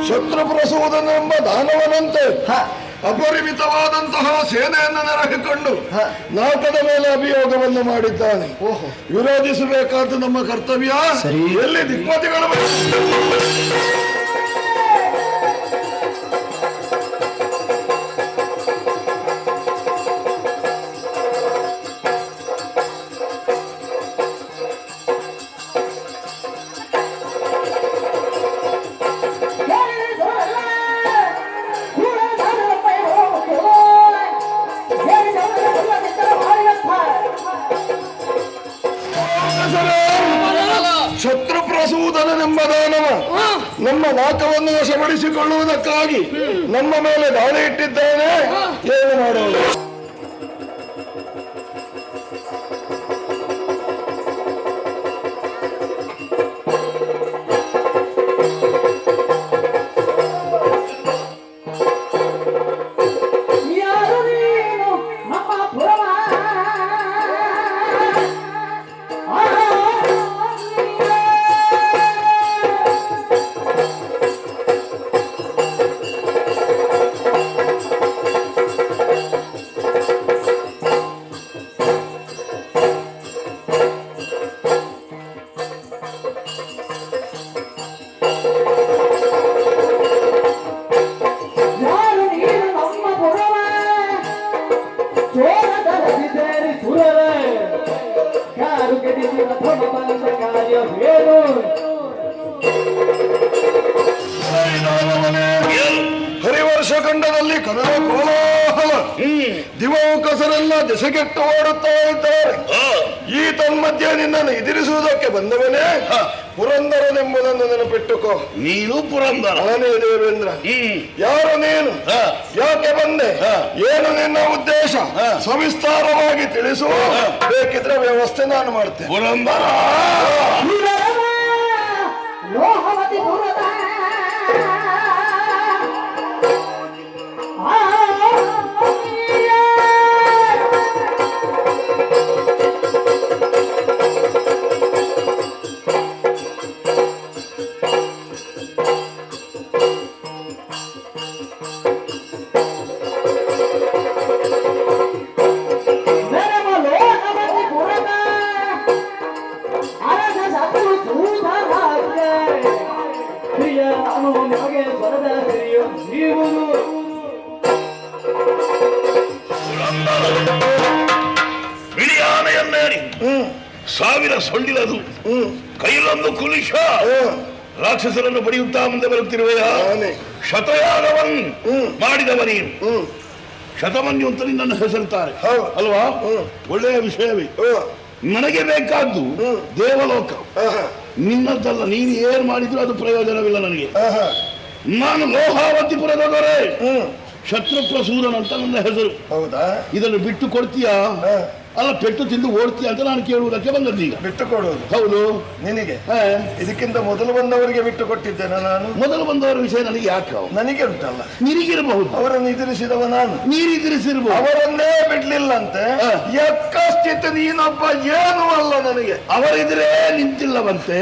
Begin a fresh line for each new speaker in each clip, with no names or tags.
ಶತ್ರುಪ್ರಸೂದನೆಂಬ ದಾನವನಂತೆ ಅಪರಿಮಿತವಾದಂತಹ ಸೇನೆಯನ್ನು ನೆರಹಿಕೊಂಡು ನಾಟದ ಮೇಲೆ ಅಭಿಯೋಗವನ್ನು ಮಾಡಿದ್ದಾನೆ. ವಿರೋಧಿಸಬೇಕಾದ ನಮ್ಮ ಕರ್ತವ್ಯ. ಎಲ್ಲಿ ದಿಕ್ಪತಿಗಳು ಶತ್ರುಪ್ರಸೂದನೆಂಬ ದಾನವ ನಮ್ಮ ನಾಕವನ್ನು ವಶಪಡಿಸಿಕೊಳ್ಳುವುದಕ್ಕಾಗಿ ನಮ್ಮ ಮೇಲೆ ದಾಳಿ ಇಟ್ಟಿದ್ದಾನೆ. ಏನು ಮಾಡೋಣ? ಹರಿವರ್ಷ ಖಂಡದಲ್ಲಿ ಕನ್ನಡ ಕೋಲಾಹಲ, ದಿವಕಸರೆಲ್ಲ ದೆಸೆಗೆಟ್ಟು ಓಡುತ್ತಾ ಇದ್ದಾರೆ. ಈ ತನ್ಮಧ್ಯೆ ನಿನ್ನನ್ನು ಎದುರಿಸುವುದಕ್ಕೆ ಬಂದವನೇ ಪುರಂದರನೆಂಬುದನ್ನು ನೆನಪಿಟ್ಟುಕೋ.
ನೀನು ಪುರಂದರ?
ನಾನೇ ದೇವೇಂದ್ರ. ಯಾರು ನೀನು? ಯಾಕೆ ಬಂದೆ? ಏನು ನಿನ್ನ ಉದ್ದೇಶ? ಸವಿಸ್ತಾರವಾಗಿ ತಿಳಿಸು. ಬೇಕಿದ್ರೆ ವ್ಯವಸ್ಥೆ ನಾನು ಮಾಡ್ತೇನೆ.
ಪುರಂದರ ಬಿಳಿ ಆನೆಯನ್ನೇರಿ ಸಾವಿರ ಸೊಳ್ಳಿಲದು ಕೈಲೊಂದು ಕುಲಿಶ ರಾಕ್ಷಸರನ್ನು ಬಡಿಯುತ್ತಾ ಮುಂದೆ ಬರುತ್ತಿರುವೆಯ ಶತಯಾಗವನ್ ಮಾಡಿದವ ನೀನು ಶತಮನ್ಯು ಅಂತ ನನ್ನ ಹೆಸರುತ್ತಾರೆ ಅಲ್ವಾ? ಒಳ್ಳೆಯ ವಿಷಯವೇ. ನನಗೆ ಬೇಕಾದ್ದು ದೇವಲೋಕ, ನಿನ್ನದ್ದಲ್ಲ. ನೀನು ಏನ್ ಮಾಡಿದ್ರು ಅದು ಪ್ರಯೋಜನವಿಲ್ಲ ನನಗೆ. ನಾನು ಲೋಹಾವತಿಪುರದ ದೊರೆ ಶತ್ರುಪ್ರಸೂರನ್ ಅಂತ ನನ್ನ ಹೆಸರು.
ಹೌದಾ?
ಇದನ್ನು ಬಿಟ್ಟು ಕೊಡ್ತೀಯಾ? ಅಲ್ಲ, ಪೆಟ್ಟು ತಿಂದು ಓಡ್ತೀಯ ಅಂತ ನಾನು ಕೇಳುವುದಕ್ಕೆ ಬಂದದ್ದು. ಈಗ ಬಿಟ್ಟು
ಕೊಡುವುದು?
ಹೌದು.
ನಿನಗೆ ಇದಕ್ಕಿಂತ ಮೊದಲು ಬಂದವರಿಗೆ ಬಿಟ್ಟು ಕೊಟ್ಟಿದ್ದೇನೆ ನಾನು.
ಮೊದಲು ಬಂದವರ ವಿಷಯ ನನಗೆ ಯಾಕೆ?
ನನಗೆ ಉಂಟಲ್ಲ,
ನಿನಗಿರಬಹುದು.
ಅವರನ್ನು ಎದುರಿಸಿದವ ನಾನು.
ನೀರಿದಿರಿಸಿರ್ಬಹುದು.
ಅವರನ್ನೇ ಬಿಡ್ಲಿಲ್ಲಂತೆ. ಯಕ್ಕಶ್ಚಿತ್ ನೀನೊಬ್ಬ ಏನೂ ಅಲ್ಲ ನನಗೆ.
ಅವರಿದ್ರೆ ನಿಂತಿಲ್ಲವಂತೆ,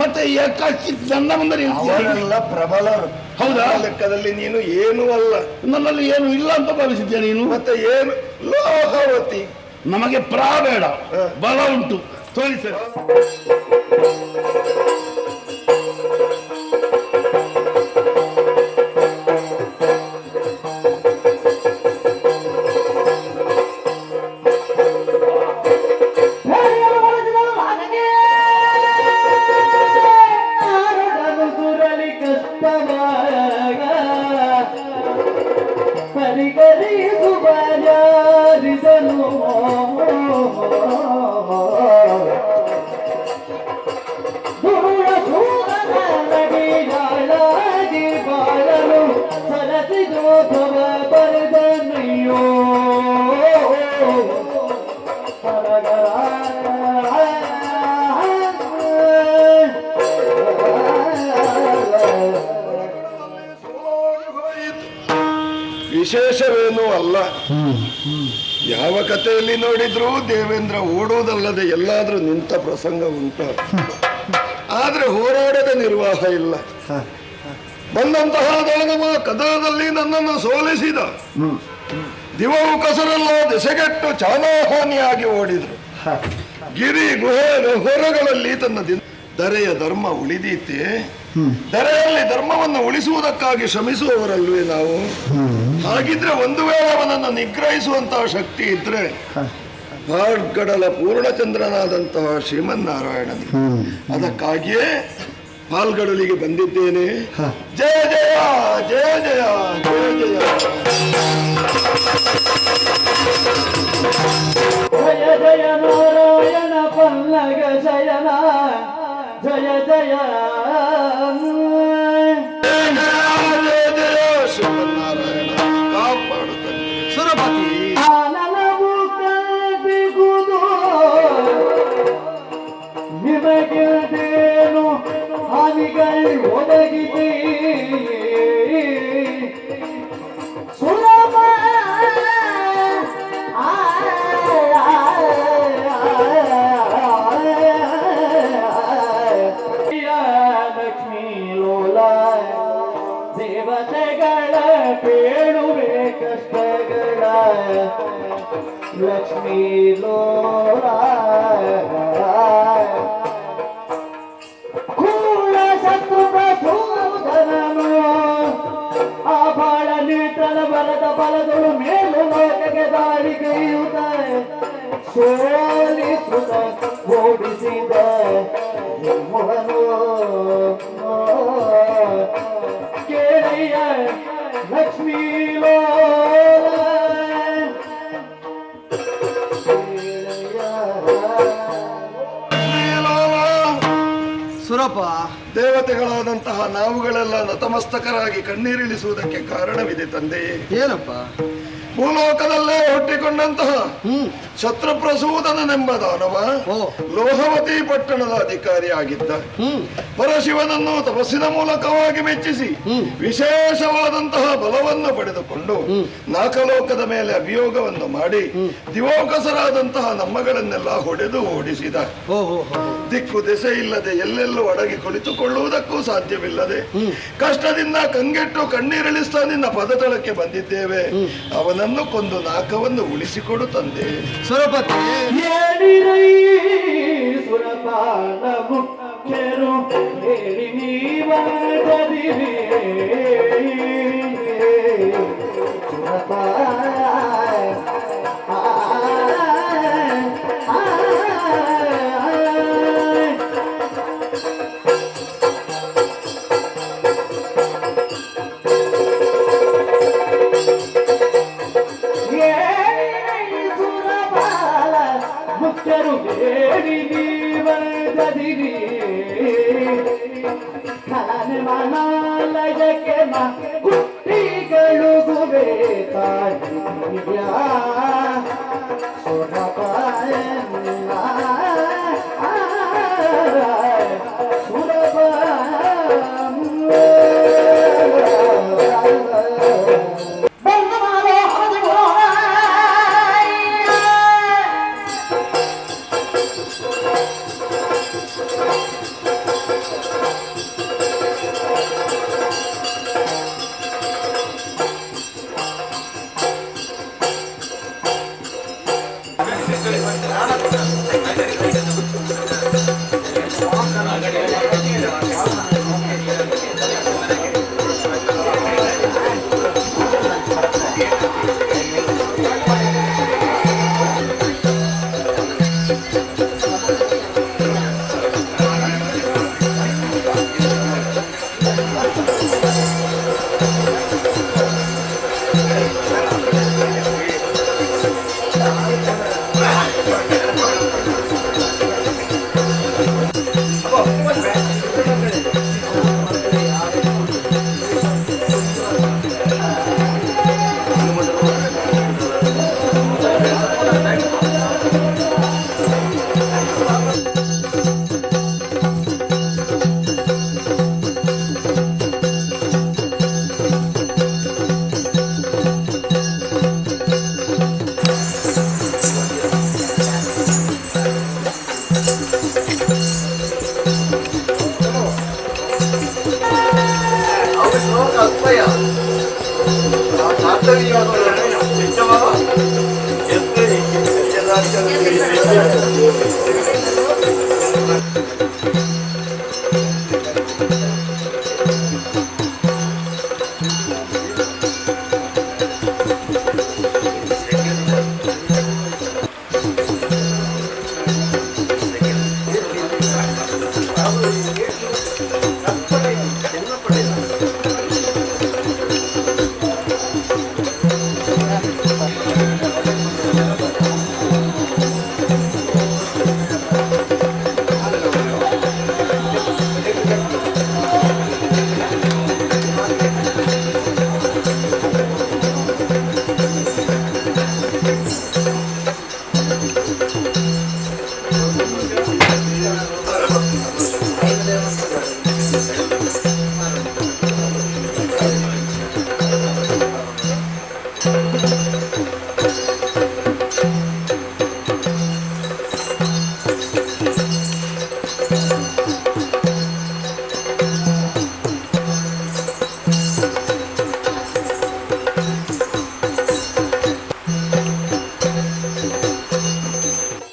ಮತ್ತೆ ಯಕ್ಕಶ್ಚಿತ್ ನನ್ನ ಮುಂದೆ
ಅವರೆಲ್ಲ ಪ್ರಬಲರು.
ಹೌದಾ?
ಲೆಕ್ಕದಲ್ಲಿ ನೀನು ಏನೂ ಅಲ್ಲ.
ನನ್ನಲ್ಲಿ ಏನು ಇಲ್ಲ ಅಂತ ಭಾವಿಸಿದ್ಯಾ ನೀನು?
ಮತ್ತೆ ಏನು? ಲೋಹವತಿ.
ನಮಗೆ ಪ್ರಾಬೇಡ, ಬಲ ಉಂಟು. ತೋರಿಸ.
ವಿಶೇಷವೇನೂ ಅಲ್ಲ. ಯಾವ ಕಥೆಯಲ್ಲಿ ನೋಡಿದ್ರೂ ದೇವೇಂದ್ರ ಓಡೋದಲ್ಲದೆ ಎಲ್ಲಾದ್ರೂ ನಿಂತ ಪ್ರಸಂಗ ಉಂಟು. ಆದ್ರೆ ಹೋರಾಡದ ನಿರ್ವಾಹ ಇಲ್ಲ. ಬಂದಂತಹ ದಳನವ ಕದನದಲ್ಲಿ ನನ್ನನ್ನು ಸೋಲಿಸಿದ. ದಿವವು ಕಸರೆಲ್ಲ ದೆಸೆಗೆಟ್ಟು ಚಾನಾಹಾನಿಯಾಗಿ ಓಡಿದ್ರು. ಗಿರಿ ಗುಹೆ ಹೊರಗಳಲ್ಲಿ ತನ್ನ ದರೆಯ ಧರ್ಮ ಉಳಿದೀತೆ. ದರೆಯಲ್ಲಿ ಧರ್ಮವನ್ನು ಉಳಿಸುವುದಕ್ಕಾಗಿ ಶ್ರಮಿಸುವವರಲ್ವೇ ನಾವು? ಹಾಗಿದ್ರೆ ಒಂದು ವೇಳೆ ಅವನನ್ನು ನಿಗ್ರಹಿಸುವಂತಹ ಶಕ್ತಿ ಇದ್ರೆ ಭಾರ್ಗಡಲ ಪೂರ್ಣಚಂದ್ರನಾದಂತಹ ಶ್ರೀಮನ್ನಾರಾಯಣನಿಗೆ. ಅದಕ್ಕಾಗಿಯೇ ಪಾಲ್ಗಡಲಿಗೆ ಬಂದಿದ್ದೇನೆ. ಜಯ ಜಯ ಜಯ ಜಯ ಜಯ
ಜಯ ಜಯ ನಾರಾಯಣ ಪಲ್ಲಗ ಶಯನ ಜಯ ಜಯ
ಶ್ರೀಮನ್ನಾರಾಯಣ ಕಾಪಾಡುತ್ತಾನೆ. ಸುರಪತಿ
ಆನಲವು ಕಲ್ಪಿಗುವುದು ನಿಮಗಿದ್ದೇನು ಹಾನಿಗಳು ಒದಗಿದೆ. ಸುಲಭ ಲಕ್ಷ್ಮೀ ಲೋಲ ದೇವತೆಗಳ ಬೇಡುವೆ ಕಷ್ಟಗಳ ಲಕ್ಷ್ಮೀ ಲೋಲ ಕೂಡ ಶತ್ರು ಪ್ರಸೂದನನು ಆ ಬಾಳ ನೀತನ ಬಲದ ಬಲದಳು ಮೇಲು ಲೋಕಕ್ಕೆ ದಾಳಿ ಕೈಯುತ್ತಾರೆ. ಸೋಲಿಸುತ್ತ ಓಡಿಸಿದ ಮೋಹನು ಕೇಳಯ್ಯ ಲಕ್ಷ್ಮೀ ಲೋಲ
ಸುರಪ. ದೇವತೆಗಳಾದಂತಹ ನಾವುಗಳೆಲ್ಲ ನತಮಸ್ತಕರಾಗಿ ಕಣ್ಣೀರಿಳಿಸುವುದಕ್ಕೆ ಕಾರಣವಿದೆ ತಂದೆಯೇ.
ಏನಪ್ಪ?
ಭೂಲೋಕದಲ್ಲೇ ಹುಟ್ಟಿಕೊಂಡಂತಹ ಶತ್ರುಪ್ರಸೂದನೆಂಬ ದಾನವ ಲೋಹವತಿ ಪಟ್ಟಣದ ಅಧಿಕಾರಿಯಾಗಿದ್ದ. ಪರಶಿವನನ್ನು ತಪಸ್ಸಿನ ಮೂಲಕವಾಗಿ ಮೆಚ್ಚಿಸಿ ವಿಶೇಷವಾದಂತಹ ಬಲವನ್ನು ಪಡೆದುಕೊಂಡು ನಾಕಲೋಕದ ಮೇಲೆ ಅಭಿಯೋಗವನ್ನು ಮಾಡಿ ದಿವೋಕಸರಾದಂತಹ ನಮ್ಮಗಳನ್ನೆಲ್ಲ ಹೊಡೆದು ಓಡಿಸಿದ. ದಿಕ್ಕು ದೆಸೆ ಇಲ್ಲದೆ ಎಲ್ಲೆಲ್ಲೂ ಅಡಗಿ ಕುಳಿತುಕೊಳ್ಳುವುದಕ್ಕೂ ಸಾಧ್ಯವಿಲ್ಲದೆ ಕಷ್ಟದಿಂದ ಕಂಗೆಟ್ಟು ಕಣ್ಣೀರಿಳಿಸ್ತಾ ನಿನ್ನ ಪದತಳಕ್ಕೆ ಬಂದಿದ್ದೇವೆ. ಅವನನ್ನು ಕೊಂದು ನಾಕವನ್ನು ಉಳಿಸಿಕೊಡು ತಂದೆ.
ಸುರಪತಿ
ಸುರಪಾಲ ಮುಖ್ಯರು ಹೇಳಿ ನೀವದಿರಿ ಸುರಪ ಮುಖ್ಯರು ಹೇಳಿ ನೀವದಿರಿ ಖಾನೆ ಮನಾಲಯಕ್ಕೆ ಕುಟ್ಟಿಗಳು ಗುಬೆ ತಾಯಿಯ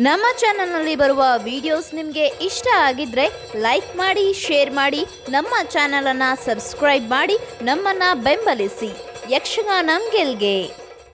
ನಮ್ಮ ಚಾನಲ್ನಲ್ಲಿ ಬರುವ ವಿಡಿಯೋಸ್ ನಿಮಗೆ ಇಷ್ಟ ಆಗಿದ್ರೆ ಲೈಕ್ ಮಾಡಿ, ಶೇರ್ ಮಾಡಿ, ನಮ್ಮ ಚಾನಲನ್ನು ಸಬ್ಸ್ಕ್ರೈಬ್ ಮಾಡಿ ನಮ್ಮನ್ನು ಬೆಂಬಲಿಸಿ. ಯಕ್ಷಗಾನ ಗೆಲ್ಗೆ.